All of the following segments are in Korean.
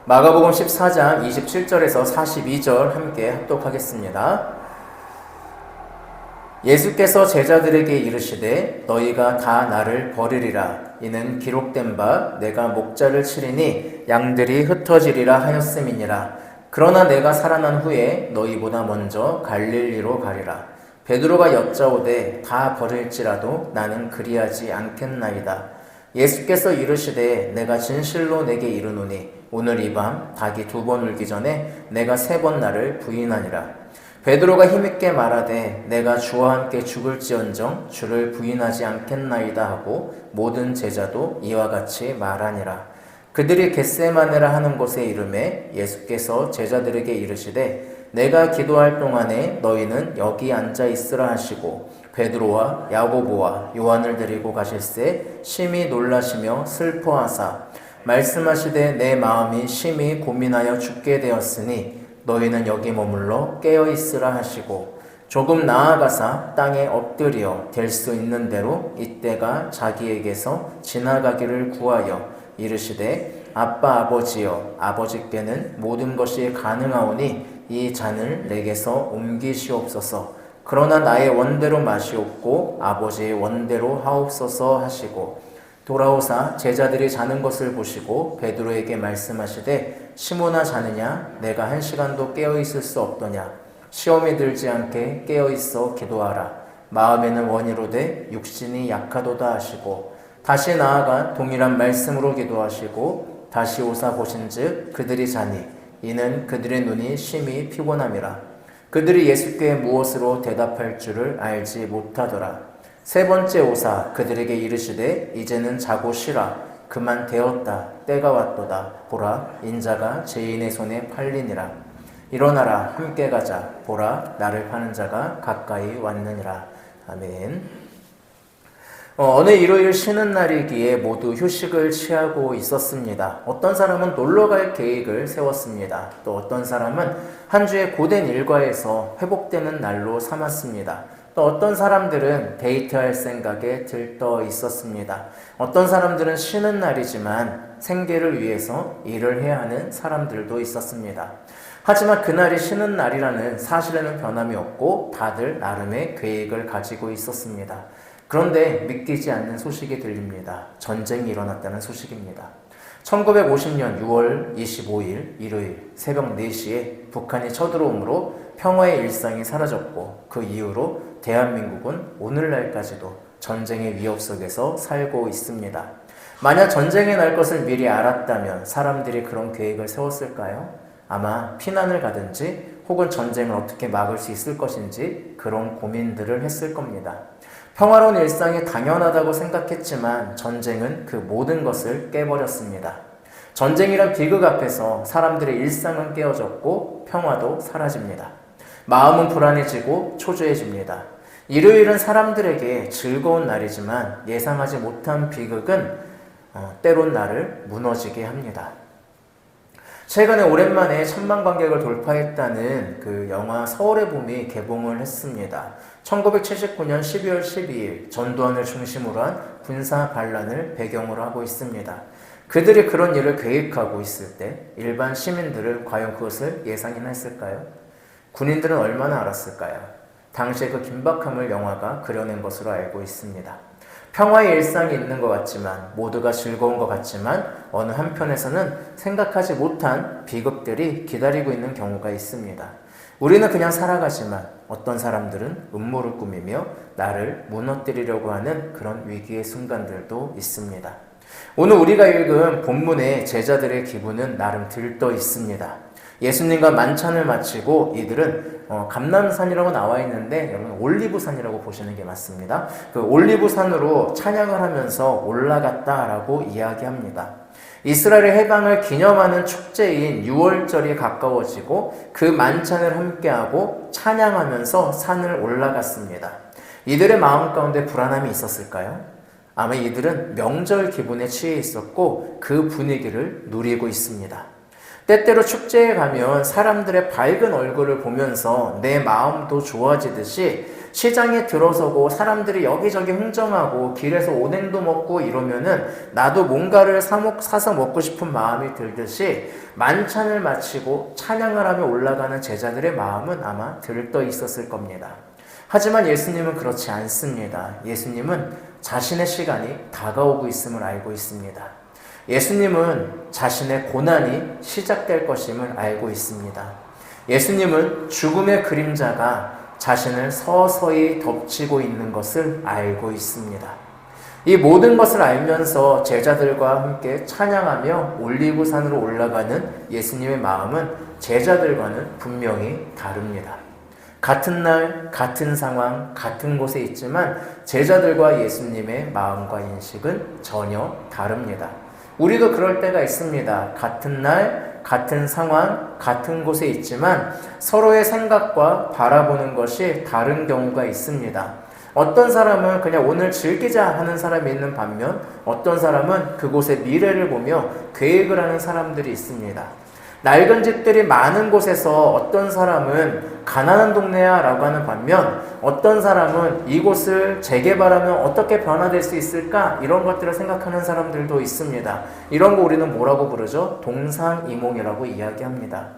마가복음 14장 27절에서 42절 함께 합독하겠습니다. 예수께서 제자들에게 이르시되 너희가 다 나를 버리리라. 이는 기록된 바 내가 목자를 치리니 양들이 흩어지리라 하였음이니라. 그러나 내가 살아난 후에 너희보다 먼저 갈릴리로 가리라. 베드로가 여짜오되 다 버릴지라도 나는 그리하지 않겠나이다. 예수께서 이르시되 내가 진실로 내게 이르노니 오늘 이 밤 닭이 2번 울기 전에 내가 3번 나를 부인하니라. 베드로가 힘있게 말하되 내가 주와 함께 죽을지언정 주를 부인하지 않겠나이다 하고 모든 제자도 이와 같이 말하니라. 그들이 겟세마네라 하는 곳에 이르매 예수께서 제자들에게 이르시되 내가 기도할 동안에 너희는 여기 앉아 있으라 하시고 베드로와 야고보와 요한을 데리고 가실새 심히 놀라시며 슬퍼하사 말씀하시되 내 마음이 심히 고민하여 죽게 되었으니 너희는 여기 머물러 깨어있으라 하시고 조금 나아가사 땅에 엎드려 될 수 있는 대로 이때가 자기에게서 지나가기를 구하여 이르시되 아빠 아버지여 아버지께는 모든 것이 가능하오니 이 잔을 내게서 옮기시옵소서. 그러나 나의 원대로 마시옵고 아버지의 원대로 하옵소서 하시고 돌아오사 제자들이 자는 것을 보시고 베드로에게 말씀하시되 시몬아 자느냐 내가 1시간도 깨어있을 수 없더냐 시험에 들지 않게 깨어있어 기도하라. 마음에는 원이로되 육신이 약하도다 하시고 다시 나아가 동일한 말씀으로 기도하시고 다시 오사 보신즉 그들이 자니 이는 그들의 눈이 심히 피곤함이라. 그들이 예수께 무엇으로 대답할 줄을 알지 못하더라. 3번째 오사 그들에게 이르시되 이제는 자고 쉬라. 그만 되었다. 때가 왔도다. 보라 인자가 죄인의 손에 팔리니라. 일어나라 함께 가자. 보라 나를 파는 자가 가까이 왔느니라. 아멘. 어느 일요일 쉬는 날이기에 모두 휴식을 취하고 있었습니다. 어떤 사람은 놀러갈 계획을 세웠습니다. 또 어떤 사람은 한 주의 고된 일과에서 회복되는 날로 삼았습니다. 또 어떤 사람들은 데이트할 생각에 들떠 있었습니다. 어떤 사람들은 쉬는 날이지만 생계를 위해서 일을 해야 하는 사람들도 있었습니다. 하지만 그날이 쉬는 날이라는 사실에는 변함이 없고 다들 나름의 계획을 가지고 있었습니다. 그런데 믿기지 않는 소식이 들립니다. 전쟁이 일어났다는 소식입니다. 1950년 6월 25일 일요일 새벽 4시에 북한이 쳐들어오므로 평화의 일상이 사라졌고 그 이후로 대한민국은 오늘날까지도 전쟁의 위협 속에서 살고 있습니다. 만약 전쟁이 날 것을 미리 알았다면 사람들이 그런 계획을 세웠을까요? 아마 피난을 가든지 혹은 전쟁을 어떻게 막을 수 있을 것인지 그런 고민들을 했을 겁니다. 평화로운 일상이 당연하다고 생각했지만 전쟁은 그 모든 것을 깨버렸습니다. 전쟁이란 비극 앞에서 사람들의 일상은 깨어졌고 평화도 사라집니다. 마음은 불안해지고 초조해집니다. 일요일은 사람들에게 즐거운 날이지만 예상하지 못한 비극은 때론 나를 무너지게 합니다. 최근에 오랜만에 1000만 관객을 돌파했다는 그 영화 서울의 봄이 개봉을 했습니다. 1979년 12월 12일 전두환을 중심으로 한 군사 반란을 배경으로 하고 있습니다. 그들이 그런 일을 계획하고 있을 때 일반 시민들은 과연 그것을 예상이나 했을까요? 군인들은 얼마나 알았을까요? 당시에 그 긴박함을 영화가 그려낸 것으로 알고 있습니다. 평화의 일상이 있는 것 같지만 모두가 즐거운 것 같지만 어느 한편에서는 생각하지 못한 비극들이 기다리고 있는 경우가 있습니다. 우리는 그냥 살아가지만 어떤 사람들은 음모를 꾸미며 나를 무너뜨리려고 하는 그런 위기의 순간들도 있습니다. 오늘 우리가 읽은 본문의 제자들의 기분은 나름 들떠 있습니다. 예수님과 만찬을 마치고 이들은 감람산이라고 나와 있는데 여러분 올리브산이라고 보시는 게 맞습니다. 그 올리브산으로 찬양을 하면서 올라갔다라고 이야기합니다. 이스라엘의 해방을 기념하는 축제인 6월절이 가까워지고 그 만찬을 함께하고 찬양하면서 산을 올라갔습니다. 이들의 마음 가운데 불안함이 있었을까요? 아마 이들은 명절 기분에 취해 있었고 그 분위기를 누리고 있습니다. 때때로 축제에 가면 사람들의 밝은 얼굴을 보면서 내 마음도 좋아지듯이 시장에 들어서고 사람들이 여기저기 흥정하고 길에서 오뎅도 먹고 이러면은 나도 뭔가를 사서 먹고 싶은 마음이 들듯이 만찬을 마치고 찬양을 하며 올라가는 제자들의 마음은 아마 들떠 있었을 겁니다. 하지만 예수님은 그렇지 않습니다. 예수님은 자신의 시간이 다가오고 있음을 알고 있습니다. 예수님은 자신의 고난이 시작될 것임을 알고 있습니다. 예수님은 죽음의 그림자가 자신을 서서히 덮치고 있는 것을 알고 있습니다. 이 모든 것을 알면서 제자들과 함께 찬양하며 올리브산으로 올라가는 예수님의 마음은 제자들과는 분명히 다릅니다. 같은 날, 같은 상황, 같은 곳에 있지만 제자들과 예수님의 마음과 인식은 전혀 다릅니다. 우리도 그럴 때가 있습니다. 같은 날, 같은 상황, 같은 곳에 있지만 서로의 생각과 바라보는 것이 다른 경우가 있습니다. 어떤 사람은 그냥 오늘 즐기자 하는 사람이 있는 반면 어떤 사람은 그곳의 미래를 보며 계획을 하는 사람들이 있습니다. 낡은 집들이 많은 곳에서 어떤 사람은 가난한 동네야 라고 하는 반면 어떤 사람은 이곳을 재개발하면 어떻게 변화될 수 있을까 이런 것들을 생각하는 사람들도 있습니다. 이런 거 우리는 뭐라고 부르죠? 동상이몽이라고 이야기합니다.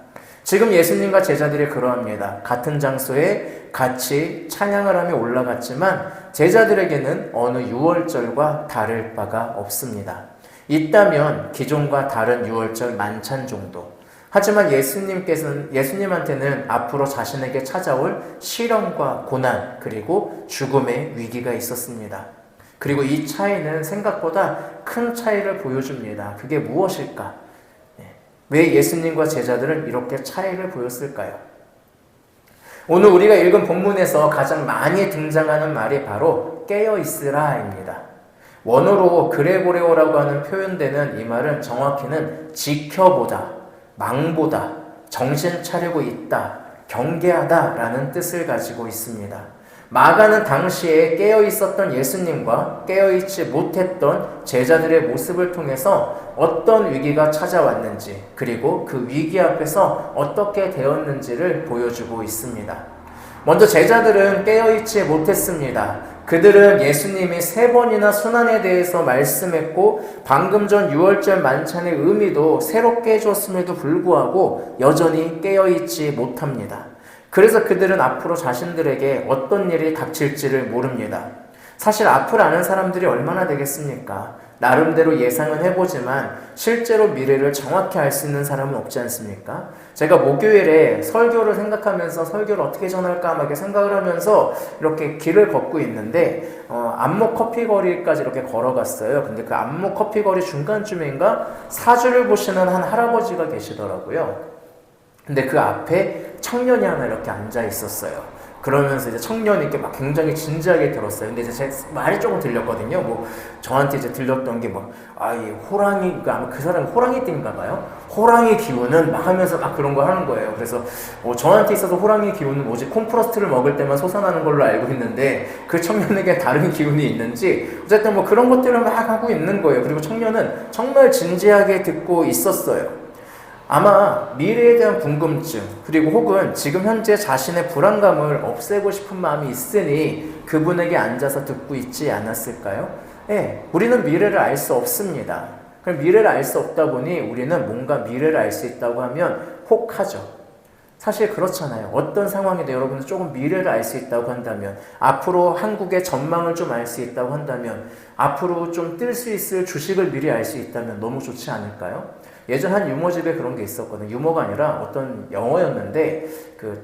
지금 예수님과 제자들이 그러합니다. 같은 장소에 같이 찬양을 하며 올라갔지만 제자들에게는 어느 유월절과 다를 바가 없습니다. 있다면 기존과 다른 유월절 만찬 정도. 하지만 예수님한테는 앞으로 자신에게 찾아올 시련과 고난 그리고 죽음의 위기가 있었습니다. 그리고 이 차이는 생각보다 큰 차이를 보여줍니다. 그게 무엇일까? 왜 예수님과 제자들은 이렇게 차이를 보였을까요? 오늘 우리가 읽은 본문에서 가장 많이 등장하는 말이 바로 깨어있으라입니다. 원어로 그레고레오라고 하는 표현되는 이 말은 정확히는 지켜보다, 망보다, 정신 차리고 있다, 경계하다 라는 뜻을 가지고 있습니다. 마가는 당시에 깨어있었던 예수님과 깨어있지 못했던 제자들의 모습을 통해서 어떤 위기가 찾아왔는지 그리고 그 위기 앞에서 어떻게 되었는지를 보여주고 있습니다. 먼저 제자들은 깨어있지 못했습니다. 그들은 예수님이 3번이나 순환에 대해서 말씀했고 방금 전 유월절 만찬의 의미도 새롭게 해줬음에도 불구하고 여전히 깨어있지 못합니다. 그래서 그들은 앞으로 자신들에게 어떤 일이 닥칠지를 모릅니다. 사실 앞을 아는 사람들이 얼마나 되겠습니까? 나름대로 예상은 해보지만 실제로 미래를 정확히 알 수 있는 사람은 없지 않습니까? 제가 목요일에 설교를 생각하면서 설교를 어떻게 전할까 막 이렇게 생각을 하면서 이렇게 길을 걷고 있는데 안목 커피거리까지 이렇게 걸어갔어요. 근데 그 안목 커피거리 중간쯤인가 사주를 보시는 한 할아버지가 계시더라고요. 근데 그 앞에 청년이 하나 이렇게 앉아 있었어요. 그러면서 이제 청년이 이렇게 막 굉장히 진지하게 들었어요. 근데 이제 제 말이 조금 들렸거든요. 뭐 저한테 이제 들렸던 게 뭐 이 호랑이 아마 그 사람이 호랑이띠인가 봐요. 호랑이 기운은 막 하면서 막 그런 거 하는 거예요. 그래서 저한테 있어서 호랑이 기운은 뭐지 콤프로스트를 먹을 때만 솟아나는 걸로 알고 있는데 그 청년에게 다른 기운이 있는지 어쨌든 뭐 그런 것들을 막 하고 있는 거예요. 그리고 청년은 정말 진지하게 듣고 있었어요. 아마 미래에 대한 궁금증 그리고 혹은 지금 현재 자신의 불안감을 없애고 싶은 마음이 있으니 그분에게 앉아서 듣고 있지 않았을까요? 네, 우리는 미래를 알 수 없습니다. 그럼 미래를 알 수 없다 보니 우리는 뭔가 미래를 알 수 있다고 하면 혹하죠. 사실 그렇잖아요. 어떤 상황인데 여러분들 조금 미래를 알 수 있다고 한다면 앞으로 한국의 전망을 좀 알 수 있다고 한다면 앞으로 좀 뜰 수 있을 주식을 미리 알 수 있다면 너무 좋지 않을까요? 예전 한 유머집에 그런 게 있었거든요. 유머가 아니라 어떤 영어였는데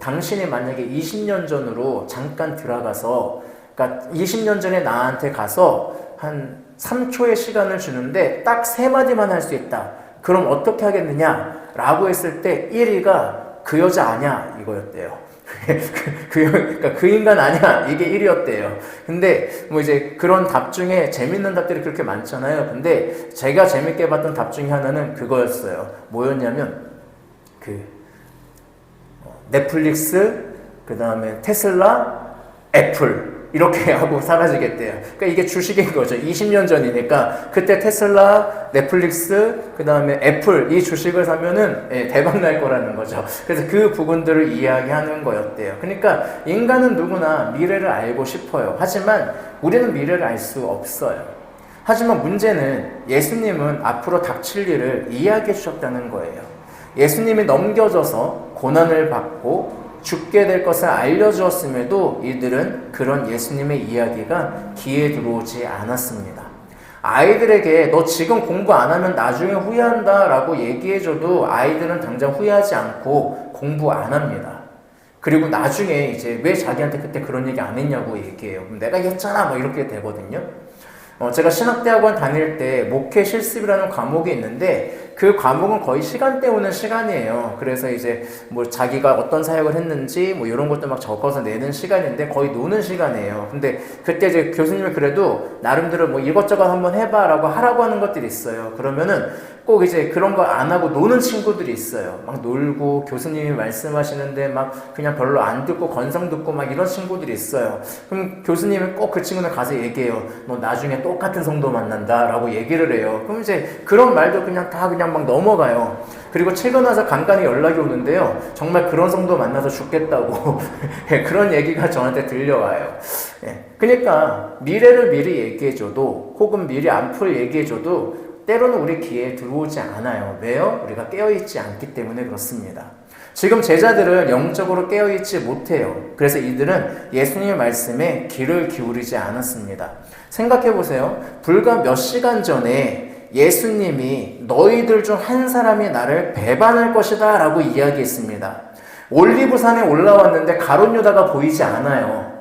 당신이 만약에 20년 전으로 잠깐 들어가서 그러니까 20년 전에 나한테 가서 한 3초의 시간을 주는데 딱 3마디만 할 수 있다. 그럼 어떻게 하겠느냐? 라고 했을 때 1위가 그 여자 아냐? 이거였대요. 그러니까 그 인간 아니야 이게 1위였대요. 근데 뭐 이제 그런 답 중에 재밌는 답들이 그렇게 많잖아요. 근데 제가 재밌게 봤던 답 중에 하나는 그거였어요. 뭐였냐면 넷플릭스, 그 다음에 테슬라, 애플 이렇게 하고 사라지겠대요. 그러니까 이게 주식인 거죠. 20년 전이니까 그때 테슬라, 넷플릭스, 그 다음에 애플 이 주식을 사면은 대박 날 거라는 거죠. 그래서 그 부분들을 이야기하는 거였대요. 그러니까 인간은 누구나 미래를 알고 싶어요. 하지만 우리는 미래를 알 수 없어요. 하지만 문제는 예수님은 앞으로 닥칠 일을 이야기해 주셨다는 거예요. 예수님이 넘겨져서 고난을 받고 죽게 될 것을 알려주었음에도 이들은 그런 예수님의 이야기가 귀에 들어오지 않았습니다. 아이들에게 너 지금 공부 안 하면 나중에 후회한다 라고 얘기해줘도 아이들은 당장 후회하지 않고 공부 안 합니다. 그리고 나중에 이제 왜 자기한테 그때 그런 얘기 안 했냐고 얘기해요. 그럼 내가 했잖아 뭐 이렇게 되거든요. 제가 신학대학원 다닐 때 목회 실습이라는 과목이 있는데 그 과목은 거의 시간 때우는 시간이에요. 그래서 이제 뭐 자기가 어떤 사역을 했는지 뭐 이런 것도 막 적어서 내는 시간인데 거의 노는 시간이에요. 근데 그때 이제 교수님이 그래도 나름대로 뭐 이것저것 한번 해봐라고 하라고 하는 것들이 있어요. 그러면은 꼭 이제 그런 거 안 하고 노는 친구들이 있어요. 막 놀고 교수님이 말씀하시는데 막 그냥 별로 안 듣고 건성 듣고 막 이런 친구들이 있어요. 그럼 교수님이 꼭 그 친구들 가서 얘기해요. 너 나중에 똑같은 성도 만난다 라고 얘기를 해요. 그럼 이제 그런 말도 그냥 다 그냥 막 넘어가요. 그리고 최근 와서 간간히 연락이 오는데요. 정말 그런 성도 만나서 죽겠다고 그런 얘기가 저한테 들려와요. 그러니까 미래를 미리 얘기해줘도 혹은 미리 앞을 얘기해줘도 때로는 우리 귀에 들어오지 않아요. 왜요? 우리가 깨어있지 않기 때문에 그렇습니다. 지금 제자들은 영적으로 깨어있지 못해요. 그래서 이들은 예수님의 말씀에 귀를 기울이지 않았습니다. 생각해보세요. 불과 몇 시간 전에 예수님이 너희들 중 한 사람이 나를 배반할 것이다 라고 이야기했습니다. 올리브산에 올라왔는데 가룟 유다가 보이지 않아요.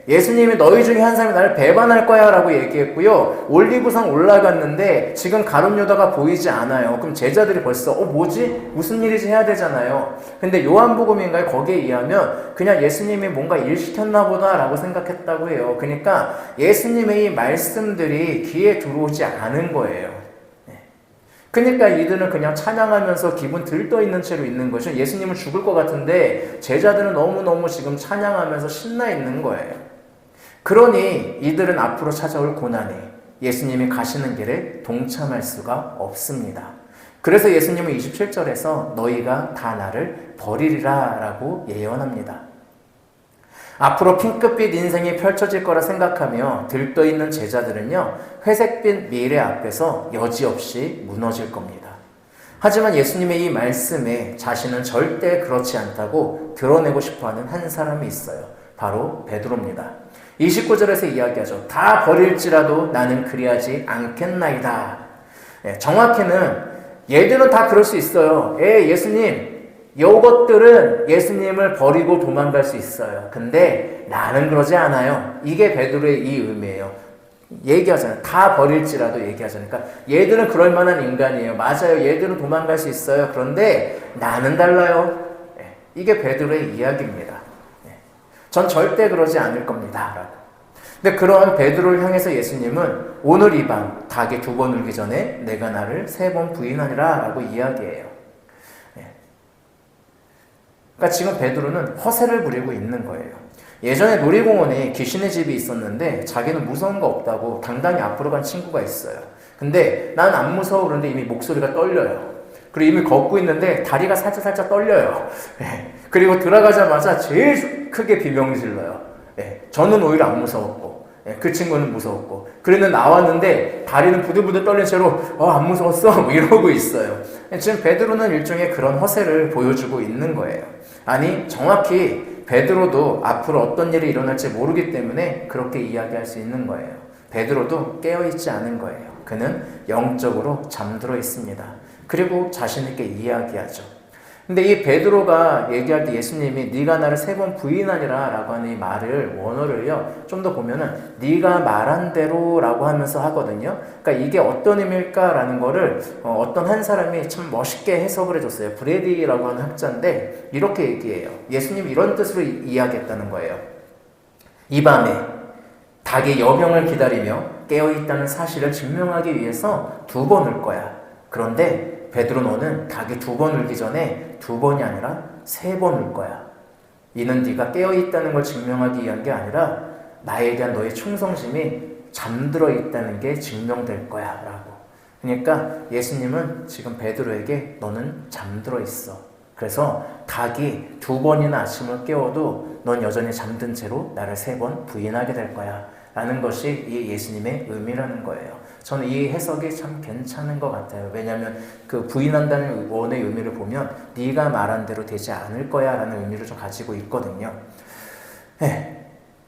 예수님이 너희 중에 한 사람이 나를 배반할 거야 라고 얘기했고요. 올리브산 올라갔는데 지금 가룟 유다가 보이지 않아요. 그럼 제자들이 벌써 뭐지? 무슨 일이지 해야 되잖아요. 근데 요한복음인가요? 거기에 의하면 그냥 예수님이 뭔가 일 시켰나 보다 라고 생각했다고 해요. 그러니까 예수님의 이 말씀들이 귀에 들어오지 않은 거예요. 그러니까 이들은 그냥 찬양하면서 기분 들떠있는 채로 있는 거죠. 예수님은 죽을 것 같은데 제자들은 너무너무 지금 찬양하면서 신나 있는 거예요. 그러니 이들은 앞으로 찾아올 고난에 예수님이 가시는 길에 동참할 수가 없습니다. 그래서 예수님은 27절에서 너희가 다 나를 버리리라 라고 예언합니다. 앞으로 핑크빛 인생이 펼쳐질 거라 생각하며 들떠있는 제자들은요, 회색빛 미래 앞에서 여지없이 무너질 겁니다. 하지만 예수님의 이 말씀에 자신은 절대 그렇지 않다고 드러내고 싶어하는 한 사람이 있어요. 바로 베드로입니다. 29절에서 이야기하죠. 다 버릴지라도 나는 그리하지 않겠나이다. 정확히는 얘들은 다 그럴 수 있어요. 예수님, 요것들은 예수님을 버리고 도망갈 수 있어요. 근데 나는 그러지 않아요. 이게 베드로의 이 의미예요. 얘기하잖아요. 다 버릴지라도 얘기하잖아요. 그러니까 얘들은 그럴 만한 인간이에요. 맞아요. 얘들은 도망갈 수 있어요. 그런데 나는 달라요. 이게 베드로의 이야기입니다. 전 절대 그러지 않을 겁니다. 라고. 근데 그러한 베드로를 향해서 예수님은 오늘 이 밤 닭이 2번 울기 전에 내가 나를 3번 부인하리라 라고 이야기해요. 그러니까 지금 베드로는 허세를 부리고 있는 거예요. 예전에 놀이공원에 귀신의 집이 있었는데 자기는 무서운 거 없다고 당당히 앞으로 간 친구가 있어요. 근데 난 안 무서워. 그런데 이미 목소리가 떨려요. 그리고 이미 걷고 있는데 다리가 살짝 떨려요. 그리고 들어가자마자 제일 크게 비명 질러요. 저는 오히려 안 무서웠고 그 친구는 무서웠고 그래는 나왔는데 다리는 부들부들 떨린 채로 안 무서웠어? 뭐 이러고 있어요. 지금 베드로는 일종의 그런 허세를 보여주고 있는 거예요. 아니 정확히 베드로도 앞으로 어떤 일이 일어날지 모르기 때문에 그렇게 이야기할 수 있는 거예요. 베드로도 깨어있지 않은 거예요. 그는 영적으로 잠들어 있습니다. 그리고 자신 있게 이야기하죠. 근데 이 베드로가 얘기할 때 예수님이 네가 나를 3번 부인하리라 라고 하는 이 말을 원어를요 좀 더 보면은 네가 말한 대로 라고 하면서 하거든요. 그러니까 이게 어떤 의미일까 라는 거를 어떤 한 사람이 참 멋있게 해석을 해줬어요. 브레디라고 하는 학자인데 이렇게 얘기해요. 예수님이 이런 뜻으로 이야기했다는 거예요. 이 밤에 닭이 여병을 기다리며 깨어있다는 사실을 증명하기 위해서 2번 울 거야. 그런데 베드로 너는 닭이 2번 울기 전에 2번이 아니라 3번 울 거야. 이는 네가 깨어있다는 걸 증명하기 위한 게 아니라 나에 대한 너의 충성심이 잠들어 있다는 게 증명될 거야 라고. 그러니까 예수님은 지금 베드로에게 너는 잠들어 있어. 그래서 닭이 2번이나 아침을 깨워도 넌 여전히 잠든 채로 나를 3번 부인하게 될 거야 라는 것이 이 예수님의 의미라는 거예요. 저는 이 해석이 참 괜찮은 것 같아요. 왜냐하면 그 부인한다는 원의 의미를 보면 네가 말한 대로 되지 않을 거야 라는 의미를 좀 가지고 있거든요.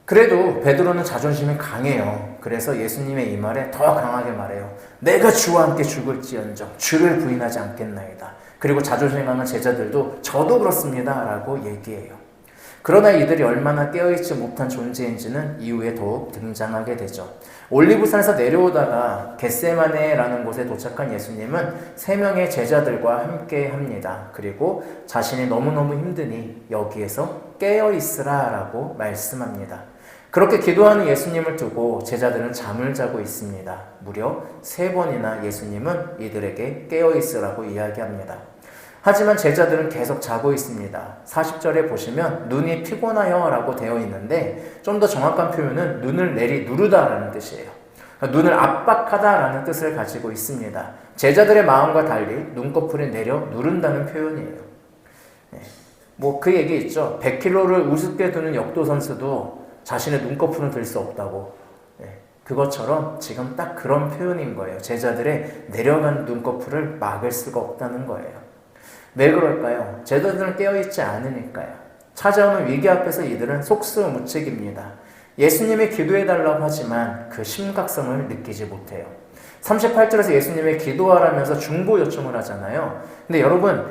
그래도 베드로는 자존심이 강해요. 그래서 예수님의 이 말에 더 강하게 말해요. 내가 주와 함께 죽을지언정 주를 부인하지 않겠나이다. 그리고 자존심 강한 제자들도 저도 그렇습니다 라고 얘기해요. 그러나 이들이 얼마나 깨어있지 못한 존재인지는 이후에 더욱 등장하게 되죠. 올리브산에서 내려오다가 겟세마네라는 곳에 도착한 예수님은 3명의 제자들과 함께 합니다. 그리고 자신이 너무너무 힘드니 여기에서 깨어있으라 라고 말씀합니다. 그렇게 기도하는 예수님을 두고 제자들은 잠을 자고 있습니다. 무려 3번이나 예수님은 이들에게 깨어있으라고 이야기합니다. 하지만 제자들은 계속 자고 있습니다. 40절에 보시면 눈이 피곤하여 라고 되어 있는데 좀 더 정확한 표현은 눈을 누르다 라는 뜻이에요. 그러니까 눈을 압박하다 라는 뜻을 가지고 있습니다. 제자들의 마음과 달리 눈꺼풀이 내려 누른다는 표현이에요. 그 얘기 있죠. 100kg를 우습게 두는 역도 선수도 자신의 눈꺼풀은 들 수 없다고. 그것처럼 지금 딱 그런 표현인 거예요. 제자들의 내려간 눈꺼풀을 막을 수가 없다는 거예요. 왜 그럴까요? 제자들은 깨어있지 않으니까요. 찾아오는 위기 앞에서 이들은 속수무책입니다. 예수님이 기도해달라고 하지만 그 심각성을 느끼지 못해요. 38절에서 예수님이 기도하라면서 중보 요청을 하잖아요. 근데 여러분,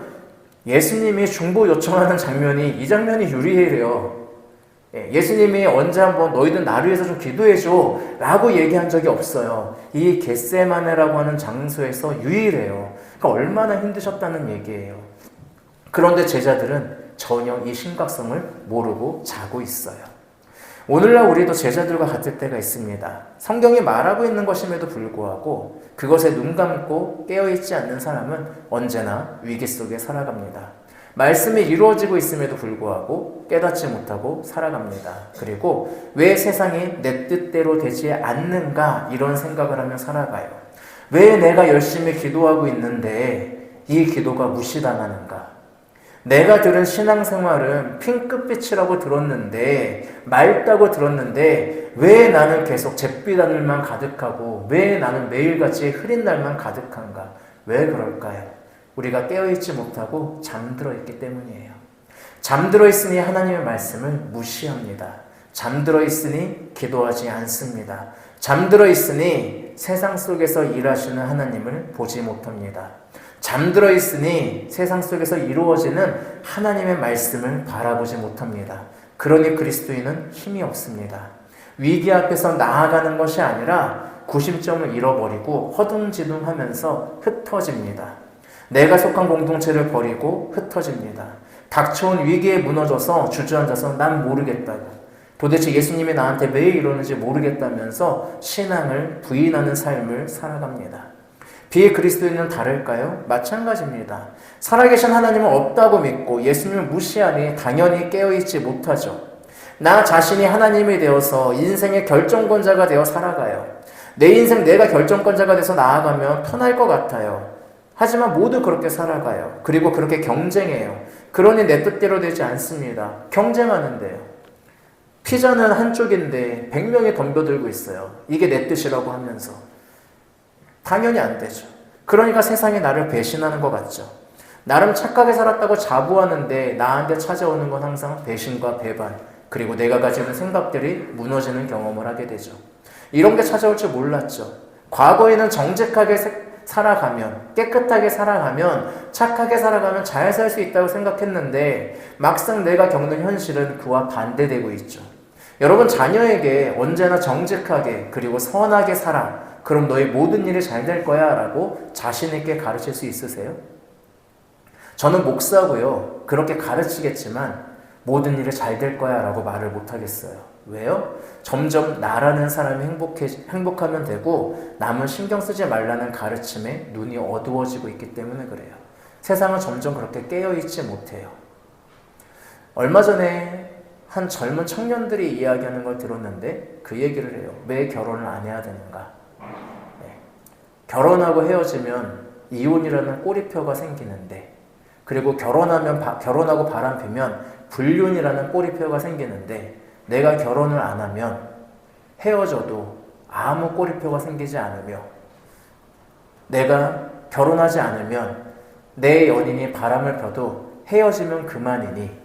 예수님이 중보 요청하는 장면이 이 장면이 유일해요. 예수님이 언제 한번 너희들 나를 위해서 좀 기도해줘 라고 얘기한 적이 없어요. 이 겟세마네라고 하는 장소에서 유일해요. 그러니까 얼마나 힘드셨다는 얘기예요. 그런데 제자들은 전혀 이 심각성을 모르고 자고 있어요. 오늘날 우리도 제자들과 같을 때가 있습니다. 성경이 말하고 있는 것임에도 불구하고 그것에 눈 감고 깨어있지 않는 사람은 언제나 위기 속에 살아갑니다. 말씀이 이루어지고 있음에도 불구하고 깨닫지 못하고 살아갑니다. 그리고 왜 세상이 내 뜻대로 되지 않는가 이런 생각을 하며 살아가요. 왜 내가 열심히 기도하고 있는데 이 기도가 무시당하는가? 내가 들은 신앙생활은 핑크빛이라고 들었는데 맑다고 들었는데 왜 나는 계속 잿빛 하늘만 가득하고 왜 나는 매일같이 흐린 날만 가득한가? 왜 그럴까요? 우리가 깨어있지 못하고 잠들어 있기 때문이에요. 잠들어 있으니 하나님의 말씀을 무시합니다. 잠들어 있으니 기도하지 않습니다. 잠들어 있으니 세상 속에서 일하시는 하나님을 보지 못합니다. 잠들어 있으니 세상 속에서 이루어지는 하나님의 말씀을 바라보지 못합니다. 그러니 그리스도인은 힘이 없습니다. 위기 앞에서 나아가는 것이 아니라 구심점을 잃어버리고 허둥지둥하면서 흩어집니다. 내가 속한 공동체를 버리고 흩어집니다. 닥쳐온 위기에 무너져서 주저앉아서 난 모르겠다고, 도대체 예수님이 나한테 왜 이러는지 모르겠다면서 신앙을 부인하는 삶을 살아갑니다. 비그리스도인은 다를까요? 마찬가지입니다. 살아계신 하나님은 없다고 믿고 예수님을 무시하니 당연히 깨어있지 못하죠. 나 자신이 하나님이 되어서 인생의 결정권자가 되어 살아가요. 내 인생 내가 결정권자가 돼서 나아가면 편할 것 같아요. 하지만 모두 그렇게 살아가요. 그리고 그렇게 경쟁해요. 그러니 내 뜻대로 되지 않습니다. 경쟁하는데요. 피자는 한쪽인데 100명이 덤벼들고 있어요. 이게 내 뜻이라고 하면서. 당연히 안 되죠. 그러니까 세상이 나를 배신하는 것 같죠. 나름 착하게 살았다고 자부하는데 나한테 찾아오는 건 항상 배신과 배반, 그리고 내가 가지는 생각들이 무너지는 경험을 하게 되죠. 이런 게 찾아올 줄 몰랐죠. 과거에는 정직하게 살아가면, 깨끗하게 살아가면, 착하게 살아가면 잘 살 수 있다고 생각했는데 막상 내가 겪는 현실은 그와 반대되고 있죠. 여러분, 자녀에게 언제나 정직하게 그리고 선하게 살아, 그럼 너의 모든 일이 잘 될 거야 라고 자신 있게 가르칠 수 있으세요? 저는 목사고요. 그렇게 가르치겠지만 모든 일이 잘 될 거야 라고 말을 못하겠어요. 왜요? 점점 나라는 사람이 행복하면 되고 남은 신경 쓰지 말라는 가르침에 눈이 어두워지고 있기 때문에 그래요. 세상은 점점 그렇게 깨어있지 못해요. 얼마 전에 한 젊은 청년들이 이야기하는 걸 들었는데 그 얘기를 해요. 왜 결혼을 안 해야 되는가? 네. 결혼하고 헤어지면 이혼이라는 꼬리표가 생기는데, 그리고 결혼하고 바람피면 불륜이라는 꼬리표가 생기는데, 내가 결혼을 안 하면 헤어져도 아무 꼬리표가 생기지 않으며, 내가 결혼하지 않으면 내 연인이 바람을 펴도 헤어지면 그만이니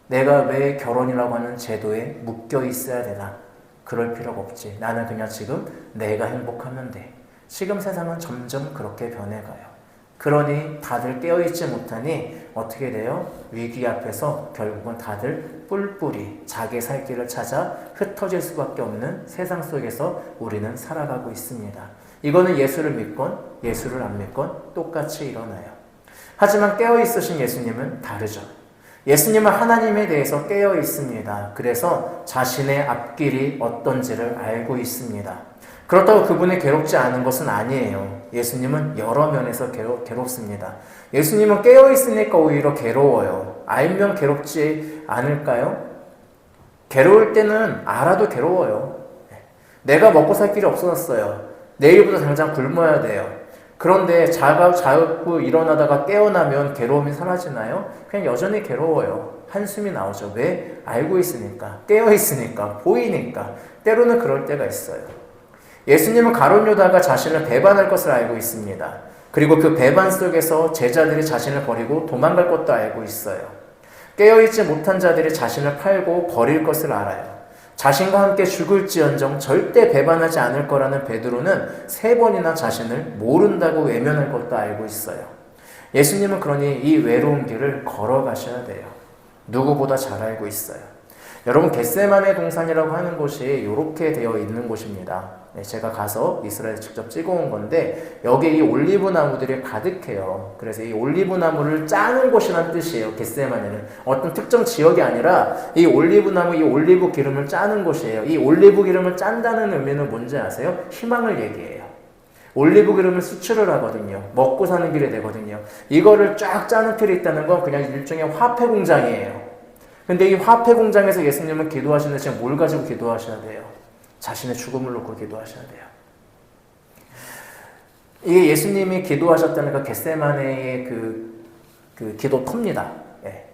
내가 왜 결혼이라고 하는 제도에 묶여 있어야 되나? 그럴 필요가 없지. 나는 그냥 지금 내가 행복하면 돼. 지금 세상은 점점 그렇게 변해가요. 그러니 다들 깨어있지 못하니 어떻게 돼요? 위기 앞에서 결국은 다들 뿔뿔이 자기 살 길을 찾아 흩어질 수밖에 없는 세상 속에서 우리는 살아가고 있습니다. 이거는 예수를 믿건 예수를 안 믿건 똑같이 일어나요. 하지만 깨어있으신 예수님은 다르죠. 예수님은 하나님에 대해서 깨어 있습니다. 그래서 자신의 앞길이 어떤지를 알고 있습니다. 그렇다고 그분이 괴롭지 않은 것은 아니에요. 예수님은 여러 면에서 괴롭습니다. 예수님은 깨어 있으니까 오히려 괴로워요. 알면 괴롭지 않을까요? 괴로울 때는 알아도 괴로워요. 내가 먹고 살 길이 없어졌어요. 내일부터 당장 굶어야 돼요. 그런데 자고 일어나다가 깨어나면 괴로움이 사라지나요? 그냥 여전히 괴로워요. 한숨이 나오죠. 왜? 알고 있으니까, 깨어 있으니까, 보이니까. 때로는 그럴 때가 있어요. 예수님은 가룟 유다가 자신을 배반할 것을 알고 있습니다. 그리고 그 배반 속에서 제자들이 자신을 버리고 도망갈 것도 알고 있어요. 깨어있지 못한 자들이 자신을 팔고 버릴 것을 알아요. 자신과 함께 죽을지언정 절대 배반하지 않을 거라는 베드로는 3번이나 자신을 모른다고 외면할 것도 알고 있어요. 예수님은 그러니 이 외로운 길을 걸어가셔야 돼요. 누구보다 잘 알고 있어요. 여러분, 겟세마네 동산이라고 하는 곳이 이렇게 되어 있는 곳입니다. 제가 가서 이스라엘에 직접 찍어온 건데 여기 이 올리브 나무들이 가득해요. 그래서 이 올리브 나무를 짜는 곳이란 뜻이에요. 겟세마네는 어떤 특정 지역이 아니라 이 올리브 나무, 이 올리브 기름을 짜는 곳이에요. 이 올리브 기름을 짠다는 의미는 뭔지 아세요? 희망을 얘기해요. 올리브 기름을 수출을 하거든요. 먹고 사는 길이 되거든요. 이거를 쫙 짜는 틀이 있다는 건 그냥 일종의 화폐 공장이에요. 근데 이 화폐 공장에서 예수님은 기도하시는데 지금 뭘 가지고 기도하셔야 돼요? 자신의 죽음을 놓고 기도하셔야 돼요. 이게 예수님이 기도하셨다는 그 겟세마네의 그 기도터입니다. 예.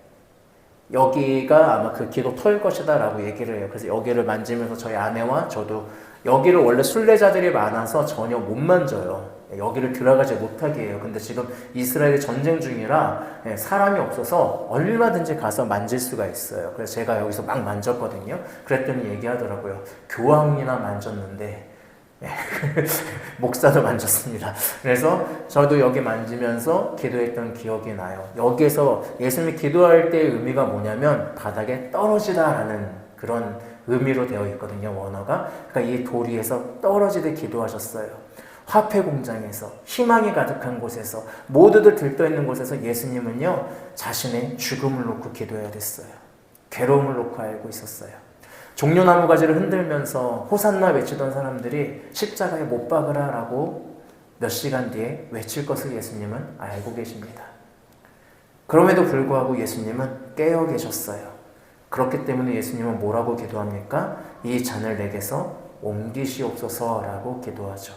여기가 아마 그 기도터일 것이다 라고 얘기를 해요. 그래서 여기를 만지면서 저희 아내와 저도 여기를 원래 순례자들이 많아서 전혀 못 만져요. 여기를 들어가지 못하게 해요. 근데 지금 이스라엘이 전쟁 중이라 사람이 없어서 얼마든지 가서 만질 수가 있어요. 그래서 제가 여기서 막 만졌거든요. 그랬더니 얘기하더라고요. 교황이나 만졌는데 목사도 만졌습니다. 그래서 저도 여기 만지면서 기도했던 기억이 나요. 여기에서 예수님이 기도할 때의 의미가 뭐냐면 바닥에 떨어지다라는 그런 의미로 되어 있거든요. 원어가. 그러니까 이 도리에서 떨어지듯 기도하셨어요. 화폐 공장에서, 희망이 가득한 곳에서, 모두들 들떠있는 곳에서 예수님은요, 자신의 죽음을 놓고 기도해야 됐어요. 괴로움을 놓고 알고 있었어요. 종려나무 가지를 흔들면서 호산나 외치던 사람들이 십자가에 못 박으라 라고 몇 시간 뒤에 외칠 것을 예수님은 알고 계십니다. 그럼에도 불구하고 예수님은 깨어 계셨어요. 그렇기 때문에 예수님은 뭐라고 기도합니까? 이 잔을 내게서 옮기시옵소서라고 기도하죠.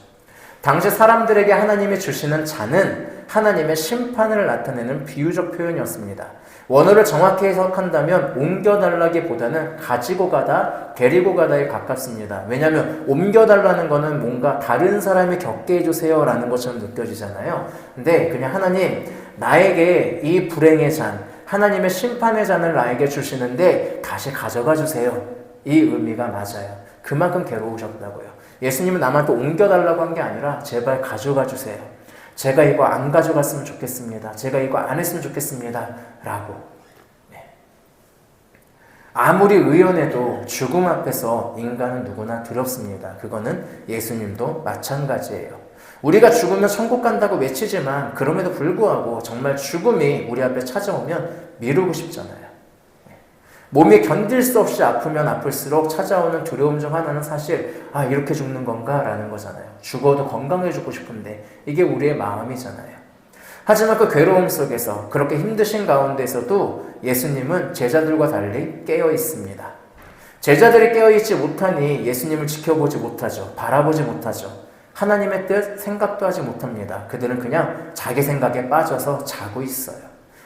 당시 사람들에게 하나님이 주시는 잔은 하나님의 심판을 나타내는 비유적 표현이었습니다. 원어를 정확히 해석한다면 옮겨달라기보다는 가지고 가다, 데리고 가다에 가깝습니다. 왜냐하면 옮겨달라는 거는 뭔가 다른 사람이 겪게 해주세요 라는 것처럼 느껴지잖아요. 근데 그냥 하나님, 나에게 이 불행의 잔, 하나님의 심판의 잔을 나에게 주시는데 다시 가져가 주세요. 이 의미가 맞아요. 그만큼 괴로우셨다고요. 예수님은 남한테 옮겨달라고 한 게 아니라 제발 가져가 주세요. 제가 이거 안 가져갔으면 좋겠습니다. 제가 이거 안 했으면 좋겠습니다. 라고. 네. 아무리 의연해도 죽음 앞에서 인간은 누구나 두렵습니다. 그거는 예수님도 마찬가지예요. 우리가 죽으면 천국 간다고 외치지만 그럼에도 불구하고 정말 죽음이 우리 앞에 찾아오면 미루고 싶잖아요. 몸이 견딜 수 없이 아프면 아플수록 찾아오는 두려움 중 하나는 사실 이렇게 죽는 건가? 라는 거잖아요. 죽어도 건강해지고 싶은데 이게 우리의 마음이잖아요. 하지만 그 괴로움 속에서 그렇게 힘드신 가운데서도 예수님은 제자들과 달리 깨어 있습니다. 제자들이 깨어 있지 못하니 예수님을 지켜보지 못하죠. 바라보지 못하죠. 하나님의 뜻 생각도 하지 못합니다. 그들은 그냥 자기 생각에 빠져서 자고 있어요.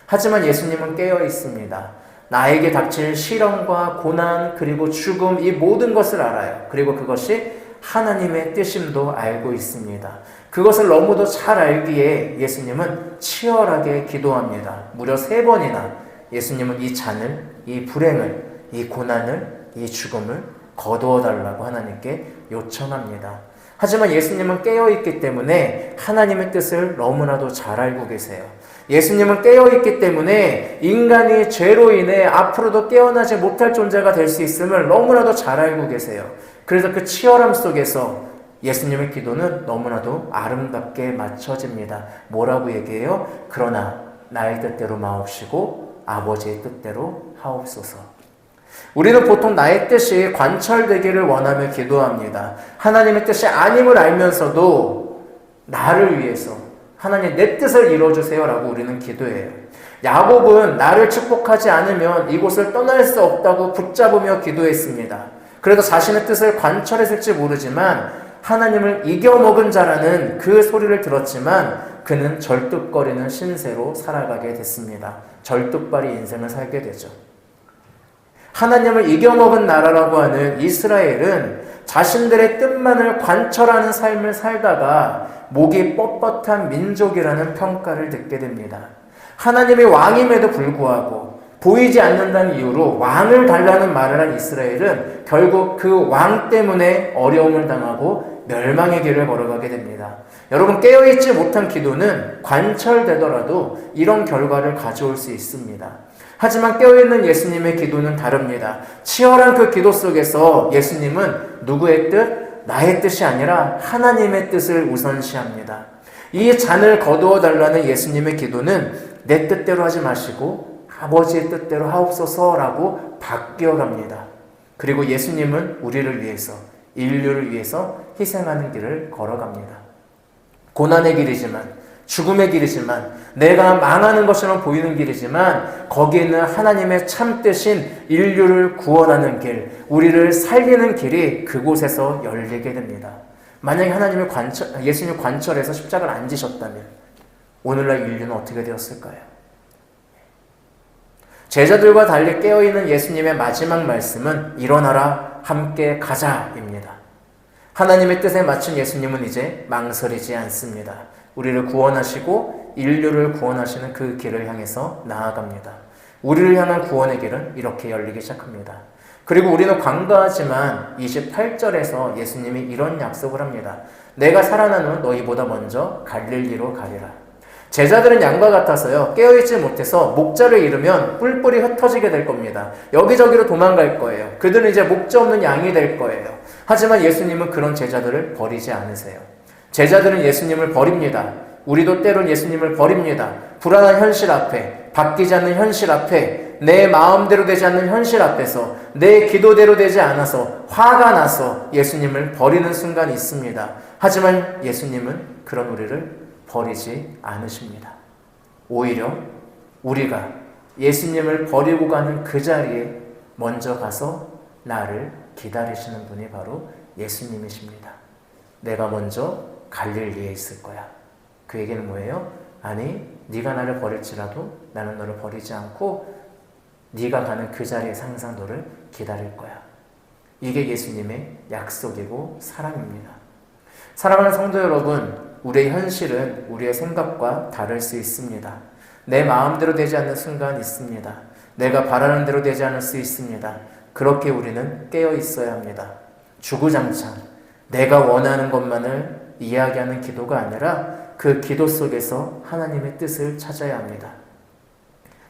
하지만 예수님은 깨어 있습니다. 나에게 닥칠 시련과 고난 그리고 죽음 이 모든 것을 알아요. 그리고 그것이 하나님의 뜻임도 알고 있습니다. 그것을 너무도 잘 알기에 예수님은 치열하게 기도합니다. 무려 3번이나 예수님은 이 잔을, 이 불행을, 이 고난을, 이 죽음을 거두어 달라고 하나님께 요청합니다. 하지만 예수님은 깨어있기 때문에 하나님의 뜻을 너무나도 잘 알고 계세요. 예수님은 깨어있기 때문에 인간이 죄로 인해 앞으로도 깨어나지 못할 존재가 될 수 있음을 너무나도 잘 알고 계세요. 그래서 그 치열함 속에서 예수님의 기도는 너무나도 아름답게 맞춰집니다. 뭐라고 얘기해요? 그러나 나의 뜻대로 마옵시고 아버지의 뜻대로 하옵소서. 우리는 보통 나의 뜻이 관철되기를 원하며 기도합니다. 하나님의 뜻이 아님을 알면서도 나를 위해서 하나님 내 뜻을 이루어주세요 라고 우리는 기도해요. 야곱은 나를 축복하지 않으면 이곳을 떠날 수 없다고 붙잡으며 기도했습니다. 그래도 자신의 뜻을 관철했을지 모르지만 하나님을 이겨먹은 자라는 그 소리를 들었지만 그는 절뚝거리는 신세로 살아가게 됐습니다. 절뚝발이 인생을 살게 되죠. 하나님을 이겨먹은 나라라고 하는 이스라엘은 자신들의 뜻만을 관철하는 삶을 살다가 목이 뻣뻣한 민족이라는 평가를 듣게 됩니다. 하나님의 왕임에도 불구하고 보이지 않는다는 이유로 왕을 달라는 말을 한 이스라엘은 결국 그 왕 때문에 어려움을 당하고 멸망의 길을 걸어가게 됩니다. 여러분, 깨어있지 못한 기도는 관철되더라도 이런 결과를 가져올 수 있습니다. 하지만 깨어있는 예수님의 기도는 다릅니다. 치열한 그 기도 속에서 예수님은 누구의 뜻? 나의 뜻이 아니라 하나님의 뜻을 우선시합니다. 이 잔을 거두어 달라는 예수님의 기도는 내 뜻대로 하지 마시고 아버지의 뜻대로 하옵소서라고 바뀌어갑니다. 그리고 예수님은 우리를 위해서, 인류를 위해서 희생하는 길을 걸어갑니다. 고난의 길이지만, 죽음의 길이지만, 내가 망하는 것처럼 보이는 길이지만 거기에는 하나님의 참뜻인 인류를 구원하는 길, 우리를 살리는 길이 그곳에서 열리게 됩니다. 만약에 하나님의 예수님 관철에서 십자가를 안 지셨다면 오늘날 인류는 어떻게 되었을까요? 제자들과 달리 깨어있는 예수님의 마지막 말씀은 일어나라 함께 가자입니다. 하나님의 뜻에 맞춘 예수님은 이제 망설이지 않습니다. 우리를 구원하시고 인류를 구원하시는 그 길을 향해서 나아갑니다. 우리를 향한 구원의 길은 이렇게 열리기 시작합니다. 그리고 우리는 관과하지만 28절에서 예수님이 이런 약속을 합니다. 내가 살아난 후 너희보다 먼저 갈릴리로 가리라. 제자들은 양과 같아서요, 깨어있지 못해서 목자를 잃으면 뿔뿔이 흩어지게 될 겁니다. 여기저기로 도망갈 거예요. 그들은 이제 목자 없는 양이 될 거예요. 하지만 예수님은 그런 제자들을 버리지 않으세요. 제자들은 예수님을 버립니다. 우리도 때론 예수님을 버립니다. 불안한 현실 앞에, 바뀌지 않는 현실 앞에, 내 마음대로 되지 않는 현실 앞에서, 내 기도대로 되지 않아서 화가 나서 예수님을 버리는 순간이 있습니다. 하지만 예수님은 그런 우리를 버리지 않으십니다. 오히려 우리가 예수님을 버리고 가는 그 자리에 먼저 가서 나를 기다리시는 분이 바로 예수님이십니다. 내가 먼저 갈릴리에 있을 거야. 그 얘기는 뭐예요? 아니, 네가 나를 버릴지라도 나는 너를 버리지 않고 네가 가는 그 자리에서 항상 너를 기다릴 거야. 이게 예수님의 약속이고 사랑입니다. 사랑하는 성도 여러분, 우리의 현실은 우리의 생각과 다를 수 있습니다. 내 마음대로 되지 않는 순간 있습니다. 내가 바라는 대로 되지 않을 수 있습니다. 그렇게 우리는 깨어 있어야 합니다. 주구장창 내가 원하는 것만을 이야기하는 기도가 아니라 그 기도 속에서 하나님의 뜻을 찾아야 합니다.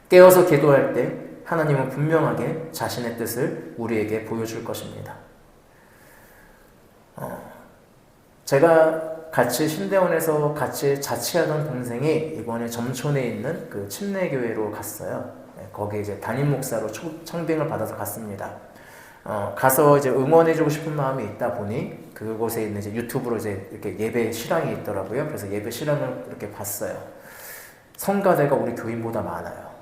깨어서 기도할 때 하나님은 분명하게 자신의 뜻을 우리에게 보여줄 것입니다. 제가 같이 신대원에서 같이 자취하던 동생이 이번에 점촌에 있는 그 침례교회로 갔어요. 거기에 이제 담임 목사로 청빙을 받아서 갔습니다. 가서 이제 응원해주고 싶은 마음이 있다 보니 그곳에 있는 이제 유튜브로 이제 이렇게 예배 실황이 있더라고요. 그래서 예배 실황을 이렇게 봤어요. 성가대가 우리 교인보다 많아요.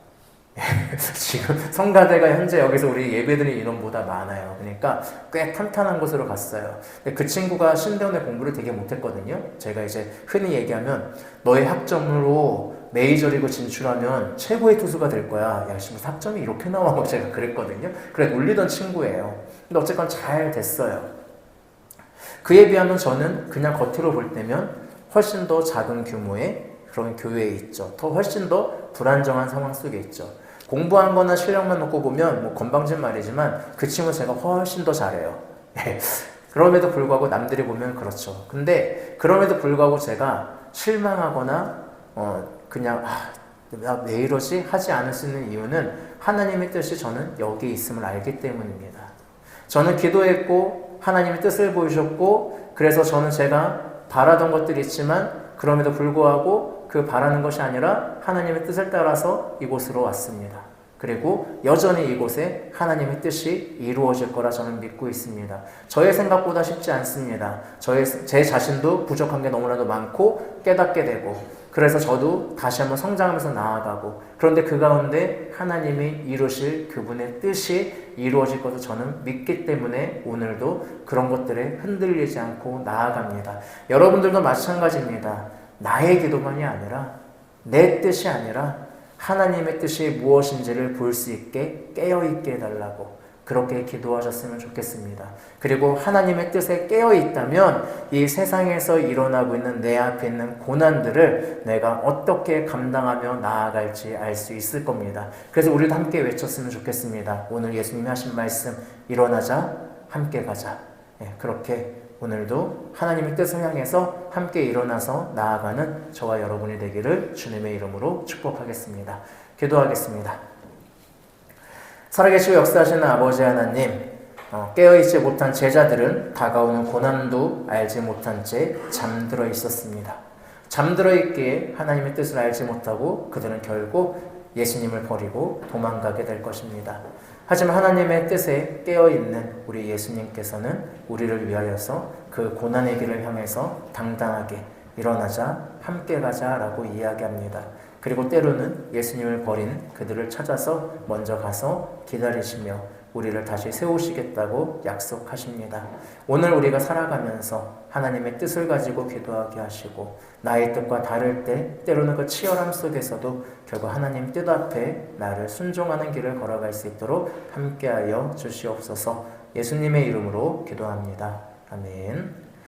지금 성가대가 현재 여기서 우리 예배드린 인원보다 많아요. 그러니까 꽤 탄탄한 곳으로 갔어요. 근데 그 친구가 신대원에 공부를 되게 못했거든요. 제가 이제 흔히 얘기하면 너의 학점으로 메이저리그 진출하면 최고의 투수가 될 거야. 야, 지금 학점이 이렇게 나와. 제가 그랬거든요. 그래 놀리던 친구예요. 근데 어쨌건 잘 됐어요. 그에 비하면 저는 그냥 겉으로 볼 때면 훨씬 더 작은 규모의 그런 교회에 있죠. 더 훨씬 더 불안정한 상황 속에 있죠. 공부한 거나 실력만 놓고 보면 뭐 건방진 말이지만 그 친구 제가 훨씬 더 잘해요. 그럼에도 불구하고 남들이 보면 그렇죠. 근데 그럼에도 불구하고 제가 실망하거나 그냥 나 왜 이러지? 하지 않을 수 있는 이유는 하나님의 뜻이 저는 여기 있음을 알기 때문입니다. 저는 기도했고 하나님의 뜻을 보이셨고 그래서 저는 제가 바라던 것들이 있지만 그럼에도 불구하고 그 바라는 것이 아니라 하나님의 뜻을 따라서 이곳으로 왔습니다. 그리고 여전히 이곳에 하나님의 뜻이 이루어질 거라 저는 믿고 있습니다. 저의 생각보다 쉽지 않습니다. 제 자신도 부족한 게 너무나도 많고 깨닫게 되고 그래서 저도 다시 한번 성장하면서 나아가고 그런데 그 가운데 하나님이 이루실 그분의 뜻이 이루어질 것을 저는 믿기 때문에 오늘도 그런 것들에 흔들리지 않고 나아갑니다. 여러분들도 마찬가지입니다. 나의 기도만이 아니라 내 뜻이 아니라 하나님의 뜻이 무엇인지를 볼 수 있게 깨어있게 해달라고 그렇게 기도하셨으면 좋겠습니다. 그리고 하나님의 뜻에 깨어있다면 이 세상에서 일어나고 있는 내 앞에 있는 고난들을 내가 어떻게 감당하며 나아갈지 알 수 있을 겁니다. 그래서 우리도 함께 외쳤으면 좋겠습니다. 오늘 예수님이 하신 말씀 일어나자 함께 가자. 그렇게 오늘도 하나님의 뜻을 향해서 함께 일어나서 나아가는 저와 여러분이 되기를 주님의 이름으로 축복하겠습니다. 기도하겠습니다. 살아계시고 역사하시는 아버지 하나님, 깨어있지 못한 제자들은 다가오는 고난도 알지 못한 채 잠들어 있었습니다. 잠들어 있기에 하나님의 뜻을 알지 못하고 그들은 결국 예수님을 버리고 도망가게 될 것입니다. 하지만 하나님의 뜻에 깨어있는 우리 예수님께서는 우리를 위하여서 그 고난의 길을 향해서 당당하게 일어나자 함께 가자 라고 이야기합니다. 그리고 때로는 예수님을 버린 그들을 찾아서 먼저 가서 기다리시며 우리를 다시 세우시겠다고 약속하십니다. 오늘 우리가 살아가면서 하나님의 뜻을 가지고 기도하게 하시고 나의 뜻과 다를 때 때로는 그 치열함 속에서도 결국 하나님 뜻 앞에 나를 순종하는 길을 걸어갈 수 있도록 함께하여 주시옵소서. 예수님의 이름으로 기도합니다. 아멘.